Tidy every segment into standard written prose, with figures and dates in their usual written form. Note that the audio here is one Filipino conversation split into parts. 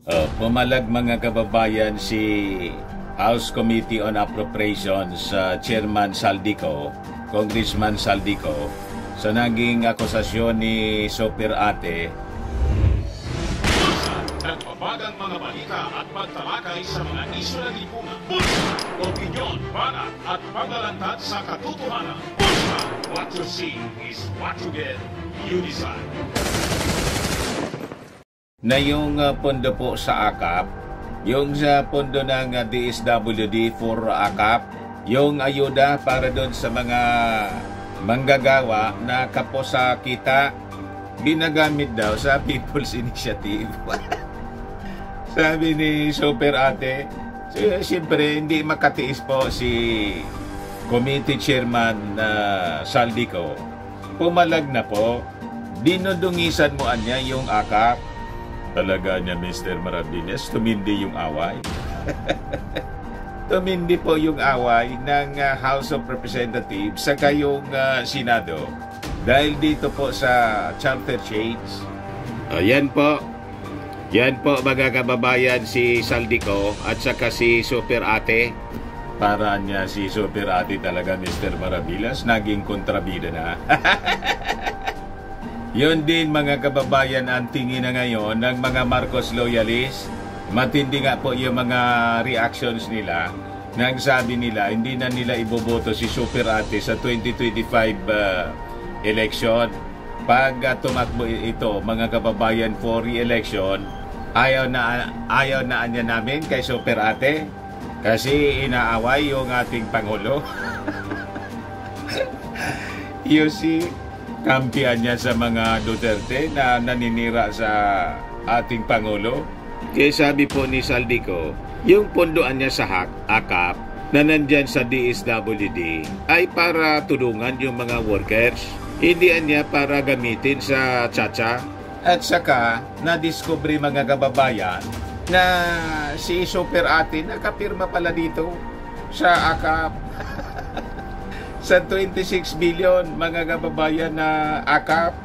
Pumalag mga kababayan si House Committee on Appropriations Chairman Saldico, Congressman Saldico, sa naging akusasyon ni Super Ate. Nagpapagang mga balita at pagtalakay sa mga isyu ng lipunan. Bulsa, opinyon, banat at paglalantad sa katotohanan. Bulsa, what you see is what you get. You decide. Na yung pondo po sa AKAP, yung sa pondo ng DSWD for AKAP, yung ayuda para doon sa mga manggagawa na kapos sa kita, binagamit daw sa People's Initiative. Sabi ni Super Ate, siyempre hindi makatiis po si Committee Chairman Saldico. Pumalag na po, dinudungisan mo niya yung AKAP. Talaga niya, Mr. Maravillas, tumindi yung away. Tumindi po yung away ng House of Representatives sa kayong Senado. Dahil dito po sa charter change. Yan po mga kababayan, si Saldico at saka si Super Ate. Para niya si Super Ate talaga, Mr. Maravillas, naging kontrabida na. Yun din mga kababayan ang tingin na ngayon ng mga Marcos loyalists. Matindi nga po yung mga reactions nila nang sabi nila hindi na nila iboboto si Super Ate sa 2025 election. Pag tumakbo ito mga kababayan for re-election, ayaw na anya namin kay Super Ate kasi inaaway yung ating Pangulo. You see, kampiyan niya sa mga Duterte na naninira sa ating Pangulo. Kaya sabi po ni Saldico, yung pondoan niya sa AKAP na nandyan sa DSWD ay para tulungan yung mga workers. Hindi niya para gamitin sa tsa-tsa. At saka, na-discover mga kababayan na si Super Ate nakapirma pala dito sa AKAP. Sa 26 billion mga kababayan na AKAP,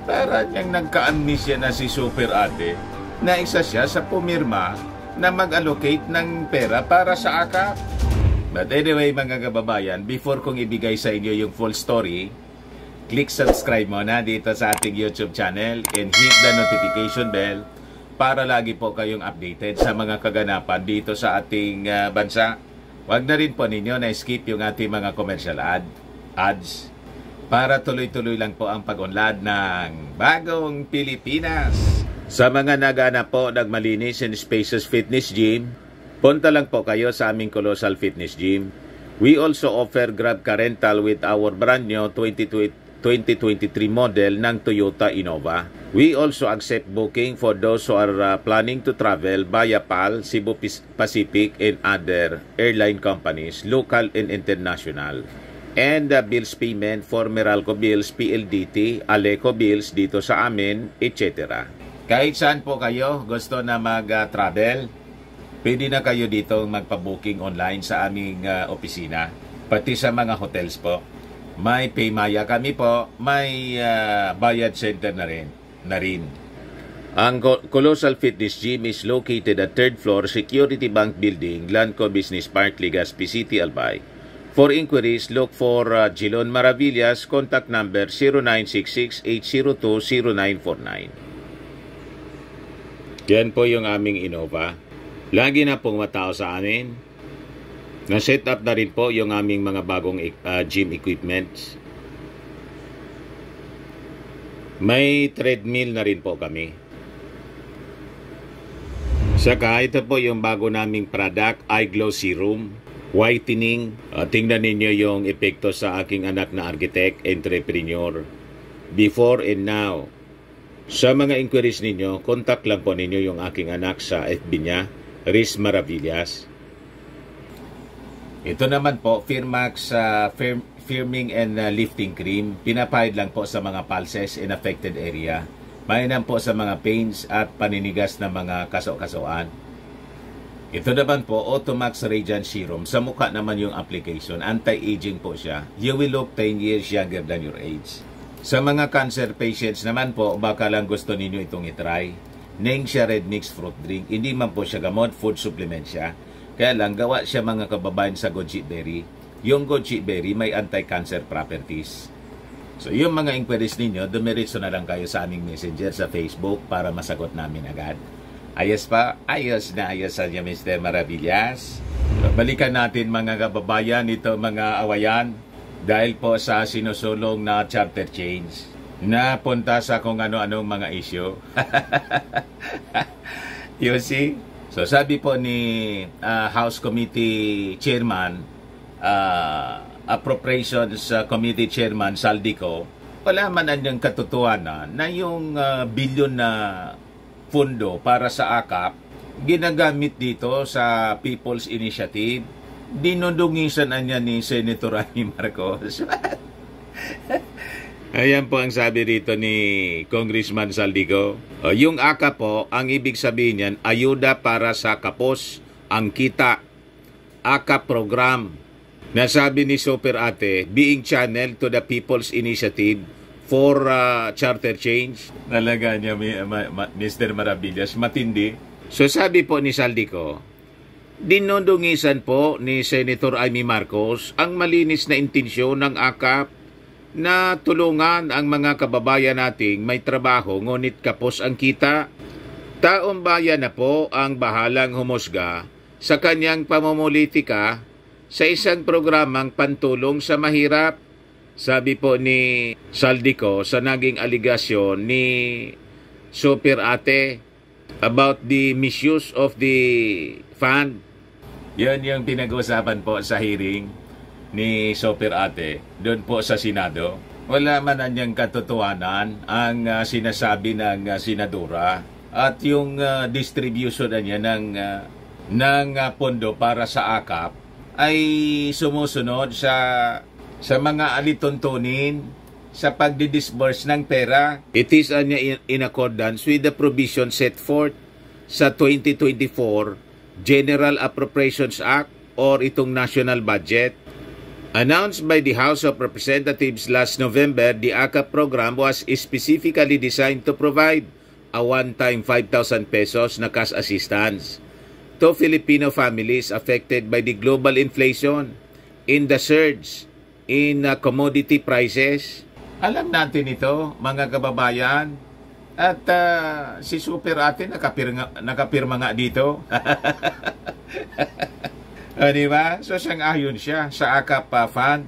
para niyang nagka-amnesia na si Super Ate na isa siya sa pumirma na mag-allocate ng pera para sa AKAP. But anyway mga kababayan, before kong ibigay sa inyo yung full story, click subscribe muna dito sa ating YouTube channel and hit the notification bell para lagi po kayong updated sa mga kaganapan dito sa ating bansa. Huwag na rin po ninyo na-skip yung ating mga commercial ads para tuloy-tuloy lang po ang pag-unlad ng Bagong Pilipinas. Sa mga naghahanap po ng malinis and spacious fitness gym, punta lang po kayo sa aming Colossal Fitness Gym. We also offer Grab Car Rental with our brand new 2023 model ng Toyota Innova. We also accept booking for those who are planning to travel via PAL, Cebu Pacific, and other airline companies, local and international. And bills payment for Meralco Bills, PLDT, Aleco Bills dito sa amin, etc. Kahit saan po kayo gusto na mag-travel, pwede na kayo dito magpa-booking online sa aming opisina, pati sa mga hotels po. May Paymaya kami po, may bayad center na rin. Ang Colossal Fitness Gym is located at 3rd floor Security Bank Building, Lanco Business Park, Legazpi City, Albay. For inquiries, look for Jilon Maravillas, contact number 0966-802-0949. Yan po yung aming Innova. Lagi na pong matao sa amin. Na-set up na rin po yung aming mga bagong gym equipments. May treadmill na rin po kami. Saka ito po yung bago naming product, Eye Glow Serum, whitening. Tingnan ninyo yung epekto sa aking anak na architect, entrepreneur. Before and now. Sa mga inquiries ninyo, contact lang po ninyo yung aking anak sa FB niya, Riz Maravillas. Ito naman po, Firmax Firming and Lifting Cream. Pinapahid lang po sa mga pulses in affected area. Mainam po sa mga pains at paninigas na mga kaso-kasoan. Ito naman po, Automax Radiant Serum. Sa mukha naman yung application. Anti-aging po siya. You will look 10 years younger than your age. Sa mga cancer patients naman po, baka lang gusto ninyo itong itry. neng siya red mixed fruit drink. Hindi man po siya gamot, food supplement siya. Kaya lang, gawa siya mga kababayan sa goji berry. Yung goji berry may anti-cancer properties. So, yung mga inquiries ninyo, dumiretso na lang kayo sa aming messenger sa Facebook para masagot namin agad. Ayos pa? Ayos na ayos sa niya, Mr. Maravillas. Balikan natin mga kababayan, ito mga awayan dahil po sa sinusulong na charter change na punta sa kung ano-anong mga issue. You see? So sabi po ni House Committee Chairman, Appropriations Committee Chairman Saldico, wala man ang katotohanan na yung bilyon na pundo para sa AKAP ginagamit dito sa People's Initiative. Dinudungisan niya ni Senator Amy Marcos. Ayan po ang sabi rito ni Congressman Saldico. Yung AKAP po, ang ibig sabihin niyan, ayuda para sa kapos ang kita. AKAP program. Nasabi ni Super Ate, being channeled to the People's Initiative for charter change. Nalaga niya, Mr. Maravillas, matindi. So sabi po ni Saldico, dinudungisan po ni Senator Amy Marcos ang malinis na intensyon ng AKAP na tulungan ang mga kababayan nating may trabaho ngunit kapos ang kita. Taong bayan na po ang bahalang humusga sa kanyang pamumulitika sa isang programang pantulong sa mahirap. Sabi po ni Saldico sa naging aligasyon ni Super Ate about the misuse of the fund. Yan yung pinag-usapan po sa hearing ni Super Ate doon po sa Senado. Wala man anyang katotohanan ang sinasabi ng senadora at yung distribution niya ng pondo para sa AKAP ay sumusunod sa mga alituntunin sa pagdidisburse ng pera. It is in accordance with the provision set forth sa 2024 General Appropriations Act or itong national budget. Announced by the House of Representatives last November, the AKAP program was specifically designed to provide a one-time 5,000 pesos na cash assistance to Filipino families affected by the global inflation in the surge in commodity prices. Alam natin ito, mga kababayan. At si Super Ate nakapirma nga dito. Diba? So sang-ayon siya sa AKAP fund.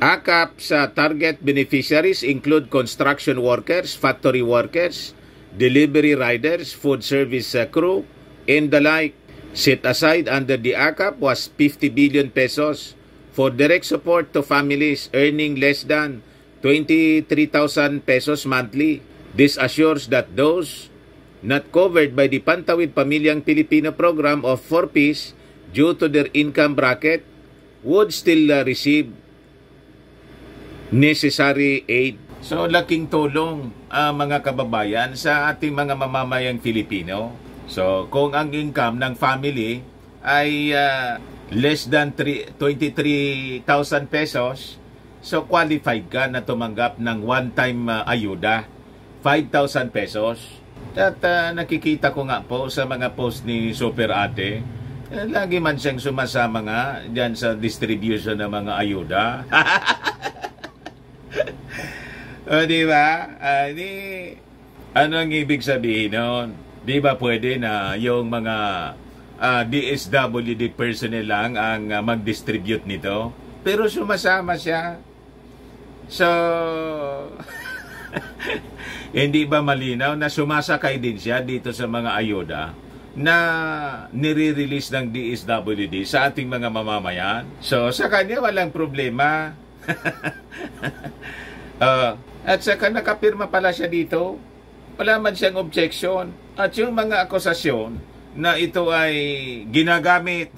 AKAP sa target beneficiaries include construction workers, factory workers, delivery riders, food service crew, and the like. Set aside under the AKAP was 50 billion pesos for direct support to families earning less than 23,000 pesos monthly. This assures that those not covered by the Pantawid Pamilyang Pilipino program of 4Ps due to their income bracket would still receive necessary aid. So, laking tulong mga kababayan sa ating mga mamamayang Filipino. So, kung ang income ng family ay less than 23,000 pesos, so qualified ka na tumanggap ng one-time ayuda, 5,000 pesos. At nakikita ko nga po sa mga post ni Super Ate, lagi man siyang sumasama nga dyan sa distribution ng mga ayuda. O, diba? Ano ang ibig sabihin nun? Di ba pwede na yung mga DSWD personnel lang ang mag-distribute nito? Pero sumasama siya. So, hindi ba malinaw na sumasakay din siya dito sa mga ayuda na nire-release ng DSWD sa ating mga mamamayan? So, sa kanya walang problema. At saka nakapirma pala siya dito. Wala man siyang objection. At yung mga akusasyon na ito ay ginagamit,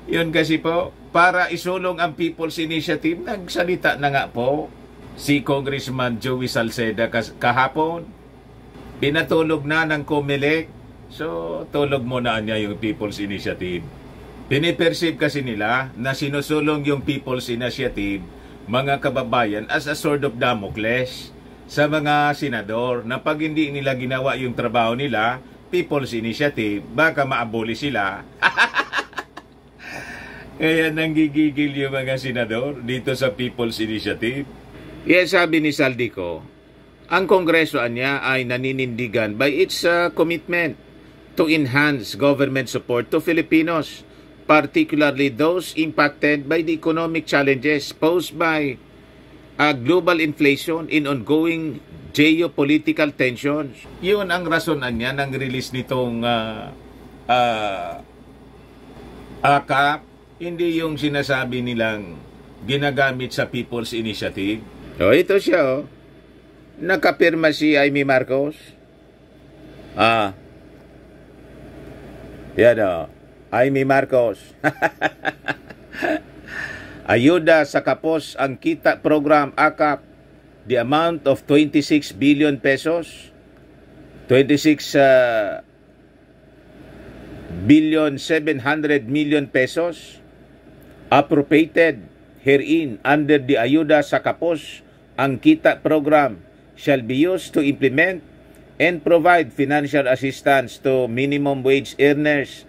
yun kasi po, para isulong ang People's Initiative, nagsalita na nga po si Congressman Joey Salceda kahapon. Pinatulog na ng COMELEC. So, tulog muna niya yung People's Initiative. Piniperceive kasi nila na sinusulong yung People's Initiative, mga kababayan, as a sword of Damocles sa mga senador na pag hindi nila ginawa yung trabaho nila, People's Initiative, baka maaboli sila. Kaya nanggigigil yung mga senador dito sa People's Initiative. Kaya sabi ni Saldico, ang Kongreso niya ay naninindigan by its commitment to enhance government support to Filipinos, particularly those impacted by the economic challenges posed by global inflation in ongoing geopolitical tensions. Yun ang rason niya ng release nitong AKAP, hindi yung sinasabi nilang ginagamit sa People's Initiative. O, ito siya, nakapirma si Amy Marcos. Yan o, Amy Marcos. Ayuda sa kapos ang kita program AKAP, the amount of 26 billion pesos, 26 billion 700 million pesos appropriated herein under the Ayuda sa kapos ang kita program shall be used to implement and provide financial assistance to minimum wage earners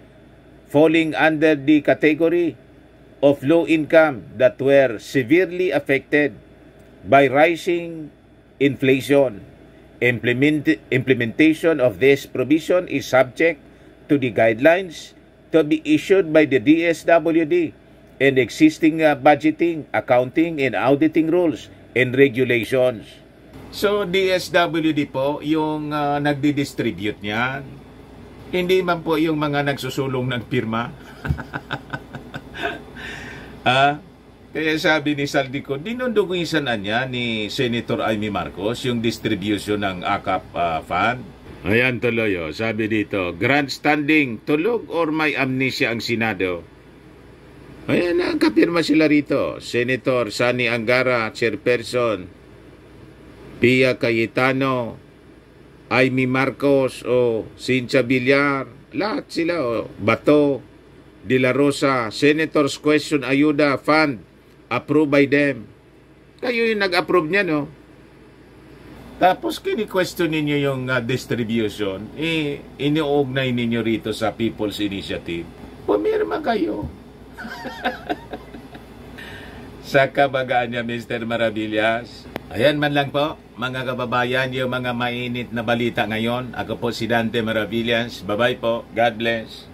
falling under the category of low income that were severely affected by rising inflation. Implementation of this provision is subject to the guidelines to be issued by the DSWD and existing budgeting, accounting, and auditing rules and regulations. So, DSWD po yung nagdi-distribute niyan. Hindi man po yung mga nagsusulong ng pirma. Kaya sabi ni Saldico, dinundugisan niya ni Senator Amy Marcos yung distribution ng AKAP fund. Ayan tuloy, sabi dito, grandstanding, tulog or may amnesia ang Senado? Ayan, nakapirma sila rito. Senator Sani Angara, Chairperson, Pia Cayetano, Amy Marcos, Cynthia Villar, lahat sila, Bato, De La Rosa, Senator's Question Ayuda Fund, approved by them. Kayo yung nag-approve niya, no? Tapos kini-question ninyo yung distribution, iniuugnay ninyo rito sa People's Initiative. Pumirma kayo. Sa kabagaan niya, Mr. Maravillas. Ayan man lang po, mga kababayan, yung mga mainit na balita ngayon. Ako po si Dante Maravillas. Bye-bye po. God bless.